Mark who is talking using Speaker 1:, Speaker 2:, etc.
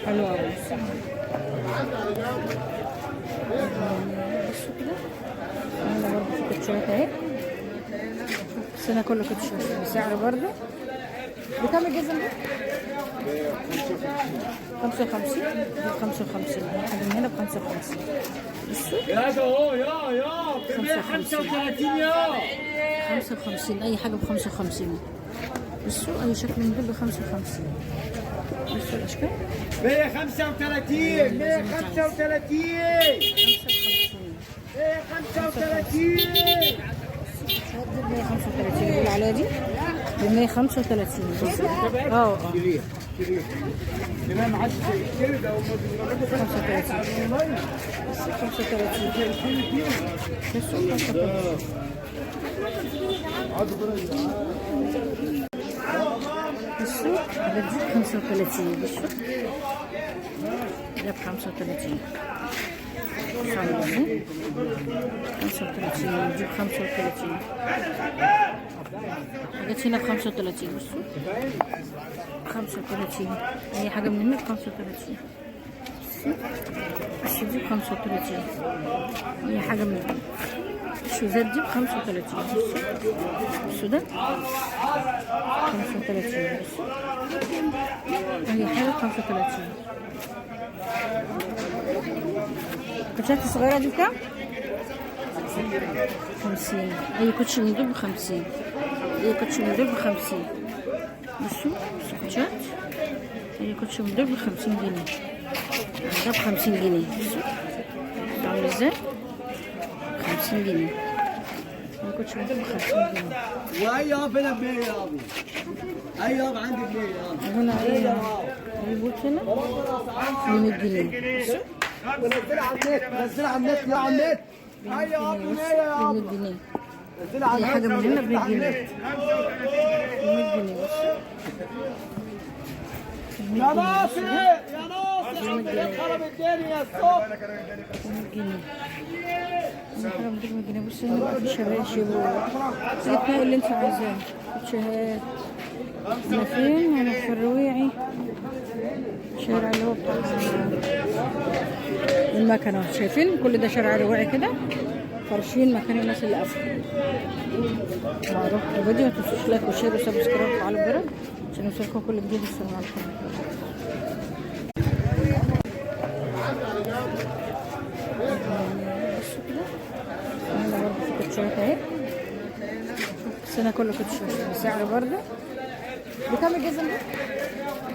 Speaker 1: حلو قوي. بصوا كده هنا برضه في كوتشيات اهي، بس هنا كله كوتشيات بسعر برضه. بكام الجزم ده؟ 55. دي 55 حاجة من هنا ب 55. بصوا
Speaker 2: يا ده اهو يا 35 يا
Speaker 1: 55 أي حاجة ب 55. بصوا أي شكل من دول ب 55. بصوا الأشكال
Speaker 2: 135
Speaker 1: بيقول عليها دي ب 135. بصوا
Speaker 2: كده ما عادش كده
Speaker 1: 35. بصوا 35. بصوا هذا دي 35. بصوا ده ب 35. 35 نجيب 35. حاجات هنا ب 35. بصوا 35 اي حاجه من هنا ب 35. الشو دي ب 35 اي حاجه من هنا. الشوزات دي ب 35. بصوا ده 35. بصوا اي حاجه ب 35. الكوتشات الصغيرة دي بكام؟ 50. أي كوتشي من دول ب50. أي كوتشي من دول ب50. بصوا كوتشات أي كوتشي من دول ب50 جنيه. ده ب50 جنيه. بصوا عامل ازاي؟ 50 جنيه. أي كوتشي من دول ب50 جنيه.
Speaker 2: واي يابا هنا بيه يابا. اي يابا عندي بيه يابا.
Speaker 1: هنا أي بوت هنا ب 100 جنيه.
Speaker 2: نزلها على النت، نزلها على النت يا على النت. هيا يا ابو نية يا ابو.
Speaker 1: 100 جنيه.
Speaker 2: نزلها على
Speaker 1: اي حاجه من هنا ب 100 جنيه. 100 جنيه.
Speaker 2: يا ناصر يا ناصر خرب الدنيا الصبح.
Speaker 1: 100 جنيه. اي حاجه من دول 100 جنيه. بصي هنا بقى في شباشب وتلاقي اللي انت عايزاه. كوتشيهات. انا فين؟ انا في الرويعي، الشارع اللي هو بتاع المكنه. شايفين كل ده شارع رويعي كده، فرشين مكان الناس اللي قافله. معروف الفيديو، ما تنسوش لايك وشير وسبسكرايب وفعلوا الجرس عشان يوصلكم كل جديد. السلام عليكم. بصوا كده هنا برضه في كوتشيات اهي، بس هنا كله كوتشيات بسعر برضه. بكام الجزم ده؟